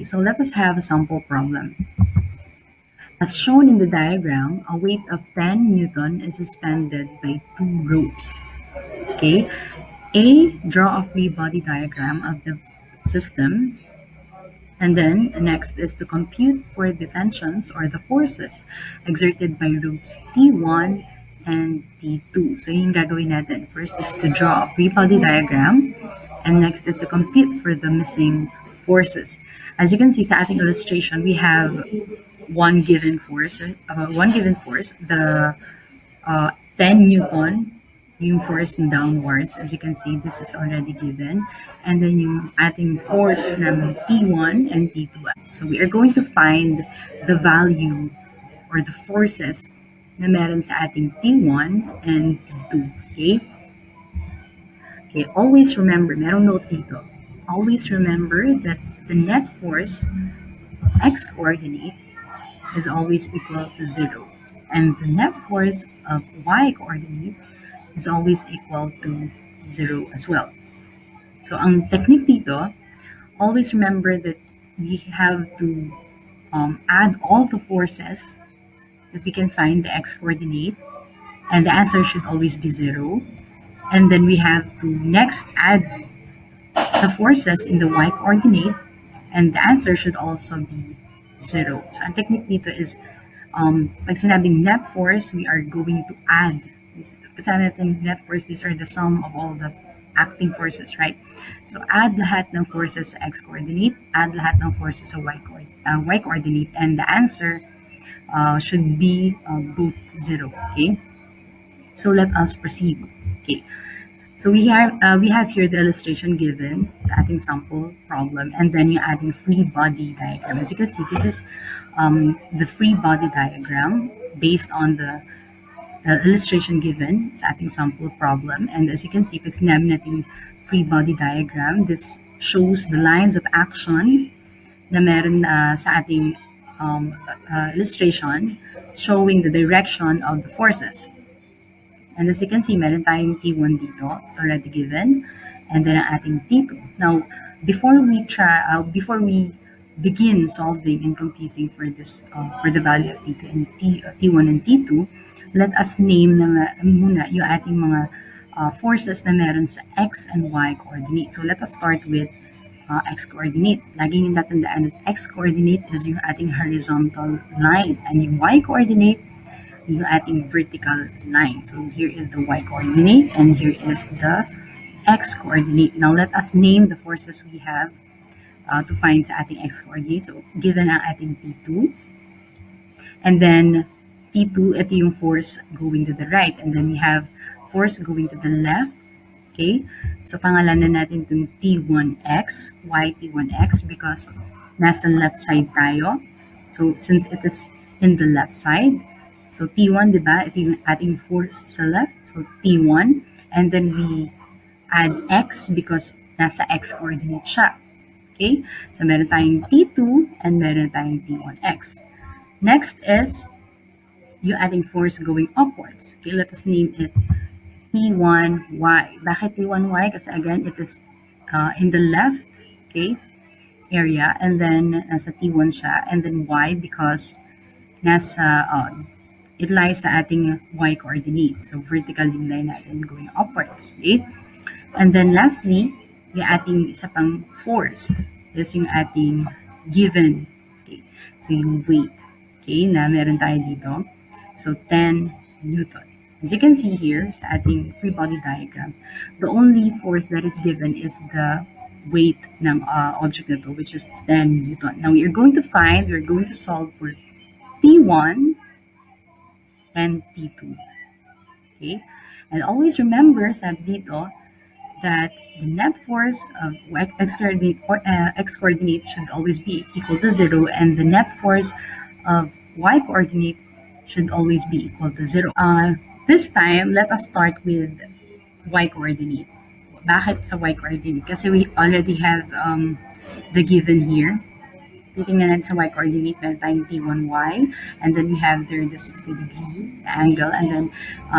So let us have a sample problem. As shown in the diagram, a weight of 10 Newton is suspended by two ropes. Okay. A, draw a free body diagram of the system. And then next is to compute for the tensions or the forces exerted by ropes T1 and T2. So yung gagawin natin. First is to draw a free body diagram. And next is to compute for the missing forces. As you can see sa ating illustration, we have one given force, the 10 Newton, yung force downwards. As you can see, this is already given. And then yung ating force ng T1 and T2. So we are going to find the value or the forces na meron sa ating T1 and T2. Okay? Okay, always remember, merong note dito. Always remember that the net force x coordinate is always equal to 0. And the net force of y coordinate is always equal to 0 as well. So ang technique dito, always remember that we have to add all the forces that we can find the x coordinate, and the answer should always be 0. And then we have to next add the forces in the y coordinate, and the answer should also be 0. So ang technique dito is, pag sinabing net force, we are going to add. Kasi natin net force, these are the sum of all the acting forces, right? So add lahat ng forces sa x coordinate, add lahat ng forces sa y coordinate, and the answer should be both 0. Okay? So let us proceed. Okay. So we have here the illustration given sa ating sample problem, and then yung ating free body diagram. As you can see, this is the free body diagram based on the illustration given sa ating sample problem. And as you can see, pag sinabi natin free body diagram, this shows the lines of action na meron sa ating illustration showing the direction of the forces. And as you can see, meron tayong T1 dito. It's already given. And then ang ating T2. Now, before we begin solving and computing for this for the value of T2 and T1 and T2, let us name muna yung ating mga forces na meron sa x and y coordinate. So let us start with x coordinate. Laging yung tatandaan that x coordinate is yung ating horizontal line, and yung y coordinate yung ating vertical line. So here is the y coordinate and here is the x coordinate. Now let us name the forces we have to find sa ating x coordinate. So given ang ating T2, and then T2, ito yung force going to the right, and then we have force going to the left. Okay, so pangalanan natin itong T1x, y T1x, because nasa left side tayo. So since it is in the left side, so T1, di ba? Ito yung ating force sa left. So T1. And then we add x because nasa x coordinate siya. Okay? So meron tayong T2 and meron tayong T1x. Next is yung ating force going upwards. Okay, let us name it T1y. Bakit T1y? Kasi again, it is in the left, okay, area. And then nasa T1 siya. And then y because nasa it lies sa ating y coordinate. So vertical yung line natin going upwards. Okay? And then lastly, yung ating isa pang force is yung ating given. Okay? So yung weight, okay, na meron tayo dito. So 10 Newton. As you can see here sa ating free body diagram, the only force that is given is the weight ng object na to, which is 10 Newton. Now we're going to solve for T1 and T2. Okay? And always remember, sabi dito, that the net force of x coordinate should always be equal to 0, and the net force of y coordinate should always be equal to 0. This time, let us start with y coordinate. Bakit sa y coordinate? Kasi we already have the given here. Titingnan natin sa y coordinate, meron tayong T1y, and then we have there the 60-degree angle, and then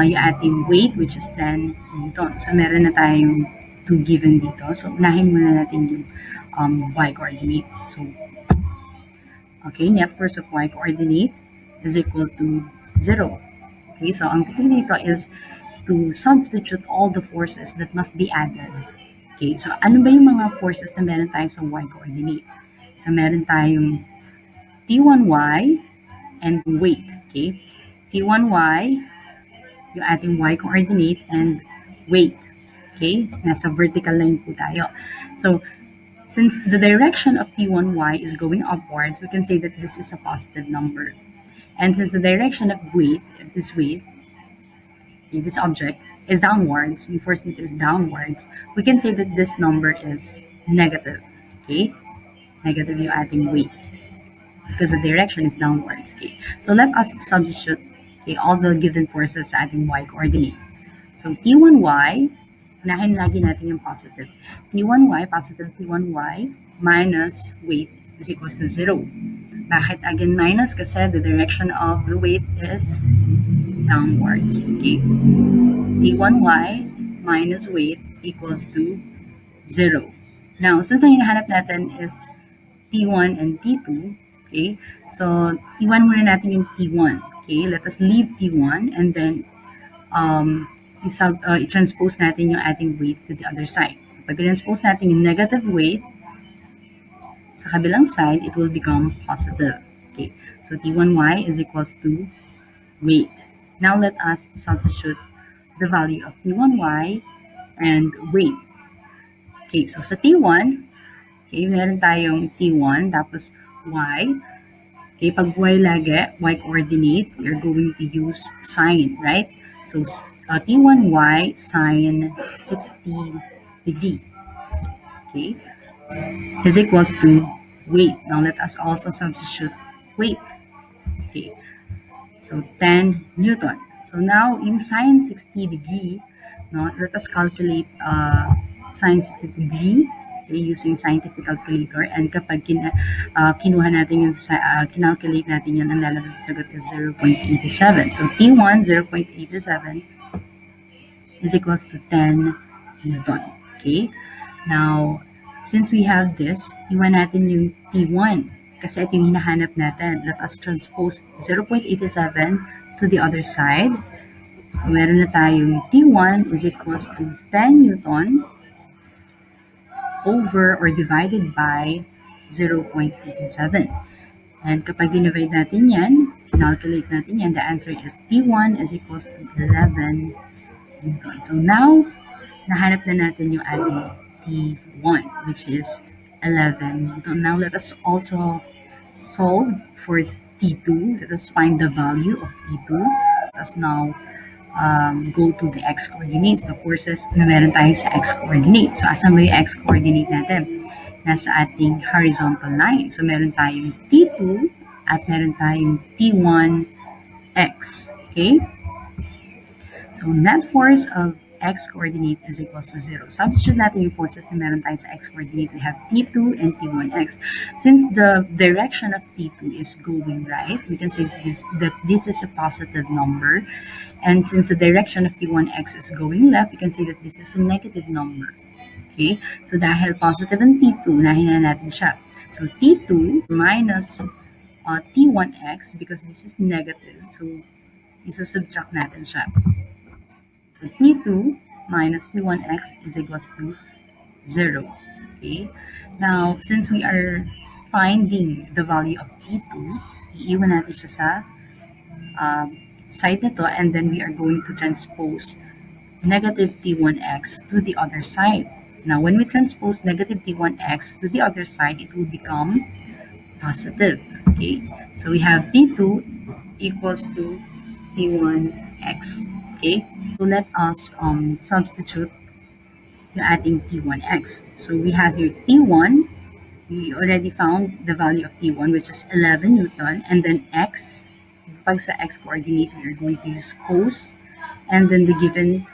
yung ating weight, which is 10 Newton. So meron na tayong 2 given dito. So unahin muna natin yung y coordinate. So Okay, net force of y coordinate is equal to 0. Okay, so ang titingnan dito is to substitute all the forces that must be added. Okay, so ano ba yung mga forces na meron tayo sa y coordinate? So meron tayong T1y and weight. Okay, T1y, yung ating y coordinate, and weight. Okay, nasa vertical line po tayo. So since the direction of T1y is going upwards, we can say that this is a positive number. And since the direction of weight, this object, is downwards, the force dito is downwards, we can say that this number is negative. Okay? Negative yung ating weight because the direction is downwards. Okay? So let us substitute, okay, all the given forces sa ating y coordinate. So T1y, unahin lagi natin yung positive. T1y, positive T1y, minus weight is equals to 0. Bakit again minus? Kasi the direction of the weight is downwards. Okay? T1y minus weight equals to 0. Now, since ang hinahanap natin is T1 and T2, okay, so T1 muna natin yung T1. Okay, let us leave T1 and then i-transpose natin yung ating weight to the other side. So, pag i-transpose natin yung negative weight sa kabilang side, it will become positive. Okay, so T1y is equals to weight. Now, let us substitute the value of T1y and weight. Okay, so sa T1, okay, meron tayong T1, tapos y. Okay, pag y lagi, y coordinate, we are going to use sine, right? So, T1y sine 60 degree, okay, is equals to weight. Now, let us also substitute weight. Okay, so 10 Newton. So, now, yung sine 60 degree, no, let us calculate sine 60 degree, okay, using scientific calculator, and kapag kinuha natin yung kinalculate natin yun, ang lalabas sa sagot is 0.87. So T1 0.87 is equals to 10 Newton. Okay, now since we have this, iwan natin yung T1 kasi ito yung hinahanap natin. Let us transpose 0.87 to the other side. So meron na tayong T1 is equals to 10 Newton over or divided by 0.87. And kapag dinivide natin yan, calculate natin yan, the answer is T1 is equals to 11 Newton. So now, nahanap na natin yung ating T1, which is 11 Newton. Now, let us also solve for T2. Let us find the value of T2. Let us now go to the x-coordinates, the forces na meron tayo sa x-coordinate. So, asan ba yung x-coordinate natin? Nasa ating horizontal line. So, meron tayong T2 at meron tayong T1x. Okay? So, net force of x-coordinate is equals to 0. Substitute natin yung forces na meron tayo sa x-coordinate. We have T2 and T1x. Since the direction of T2 is going right, we can say that this is a positive number. And since the direction of T1x is going left, we can say that this is a negative number. Okay? So, dahil positive ang T2, unahin na natin siya. So, T2 minus T1x, because this is negative, so, isa-subtract natin siya. So, T2 minus T1x is equals to 0. Okay? Now, since we are finding the value of T2, iiwan natin siya sa side nito, and then we are going to transpose negative T1x to the other side. Now, when we transpose negative T1x to the other side, it will become positive. Okay? So, we have T2 equals to T1x. Okay? So, let us substitute yung ating T1x. So, we have here T1. We already found the value of T1, which is 11 Newton. And then x, pag sa x-coordinate, we are going to use cos. And then the given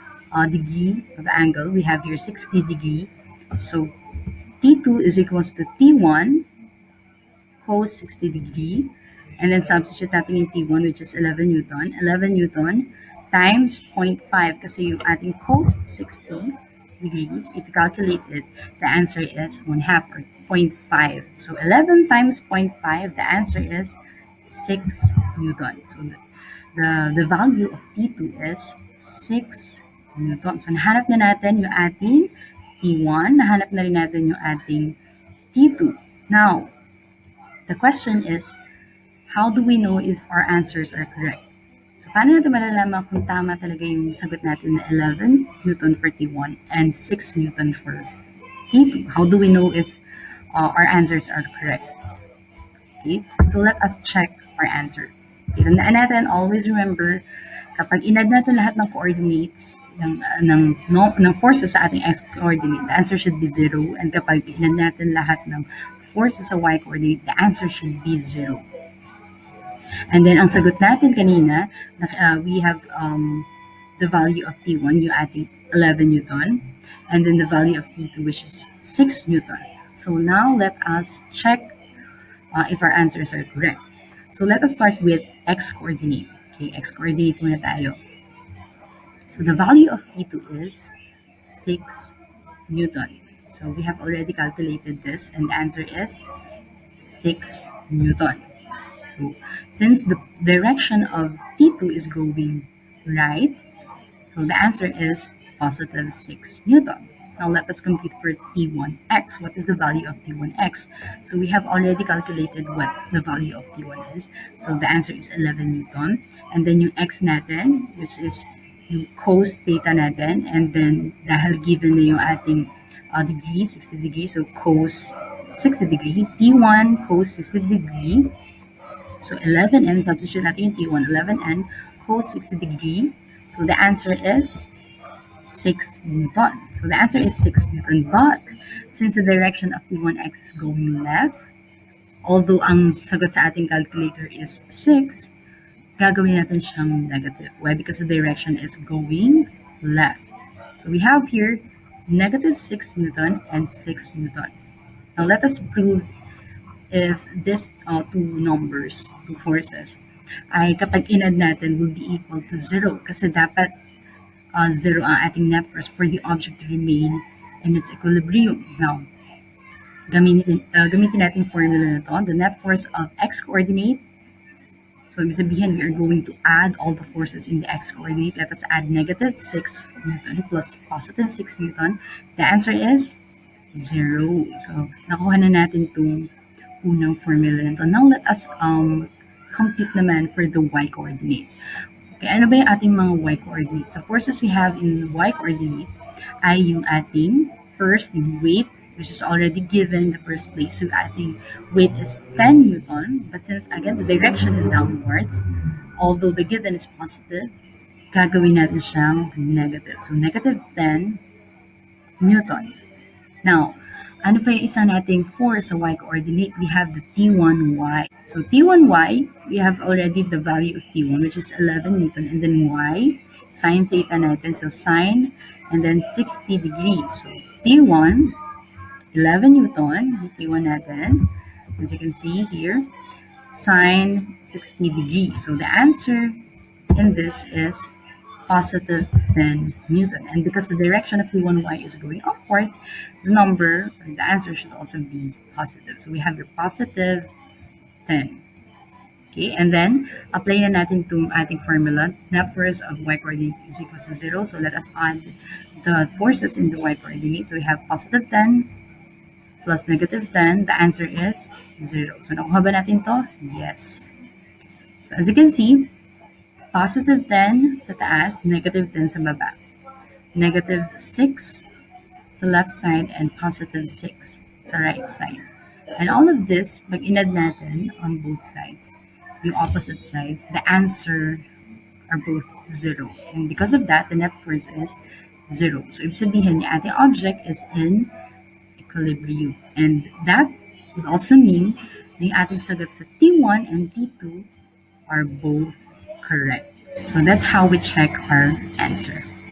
degree of angle, we have here 60 degree. So, T2 is equals to T1 cos 60 degree. And then substitute natin yung T1, which is 11 Newton. 11 Newton times 0.5 kasi yung ating cos 60 degrees. If you calculate it, the answer is 1/2 or 0.5. So 11 times 0.5, the answer is 6 Newton. So the value of T2 is 6 Newton. So nahanap na natin yung ating T1, nahanap na rin natin yung ating T2. Now, the question is, how do we know if our answers are correct? So, paano natin malalaman kung tama talaga yung sagot natin na 11 Newton for T1 and 6 Newton for T2? How do we know if our answers are correct? Okay, so let us check our answer. Okay, tandaan natin, always remember, kapag inad natin lahat ng coordinates ng forces sa ating x-coordinate, the answer should be 0. And kapag inad natin lahat ng forces sa y-coordinate, the answer should be 0. And then, ang sagot natin kanina, we have the value of T1, yung ating 11 Newton, and then the value of T2, which is 6 Newton. So now, let us check if our answers are correct. So let us start with x-coordinate. Okay, x-coordinate muna tayo. So the value of T2 is 6 Newton. So we have already calculated this, and the answer is 6 Newton. So since the direction of T2 is going right, so the answer is positive 6 Newton. Now let us compute for T1x. What is the value of T1x? So we have already calculated what the value of T1 is. So the answer is 11 Newton. And then yung x natin, which is yung cos theta natin. And then dahil given na yung ating degree, 60 degrees, so cos 60 degree. T1 cos 60 degree. So 11n, substitute natin yung T1, 11n cos 60 degree. So the answer is 6 Newton. So the answer is 6 Newton. But since the direction of T1x is going left, although ang sagot sa ating calculator is 6, gagawin natin siyang negative. Why? Because the direction is going left. So we have here negative 6 Newton and 6 Newton. Now let us prove if these two forces, ay kapag inad natin will be equal to 0. Kasi dapat 0 ang ating net force for the object to remain in its equilibrium. Now, gamitin natin formula na to, the net force of x-coordinate. So, ibig sabihin, we are going to add all the forces in the x-coordinate. Let us add negative 6 Newton plus positive 6 Newton. The answer is 0. So, nakuha na natin itong unang formula na to. Now, let us compute naman for the y-coordinates. Okay, ano ba yung ating mga y-coordinates? The forces we have in y-coordinate ay yung ating first, yung weight, which is already given in the first place. So, ating weight is 10 Newton. But since, again, the direction is downwards, although the given is positive, gagawin natin siyang negative. So, negative 10 Newton. Now, ano pa yung isa nating force sa y-coordinate? We have the T1y. So, T1y, we have already the value of T1, which is 11 Newton. And then y, sine theta natin. So, sine, and then 60 degrees. So, T1, 11 Newton, T1 natin. As you can see here, sine 60 degrees. So, the answer in this is positive 10 Newton. And because the direction of T1y is going upwards, the number, or the answer should also be positive. So we have your positive 10. Okay, and then apply na natin itong ating formula. Net force of y-coordinate is equal to 0. So let us add the forces in the y-coordinate. So we have positive 10 plus negative 10. The answer is 0. So nakuha ba natin to? Yes. So as you can see, positive 10 sa taas, negative 10 sa baba. Negative 6 sa left side and positive 6 sa right side. And all of this, pag inad natin on both sides, yung opposite sides, the answer are both 0. And because of that, the net force is 0. So, ibig sabihin, yung ating object is in equilibrium. And that would also mean na yung ating sagot sa T1 and T2 are both correct. So that's how we check our answer.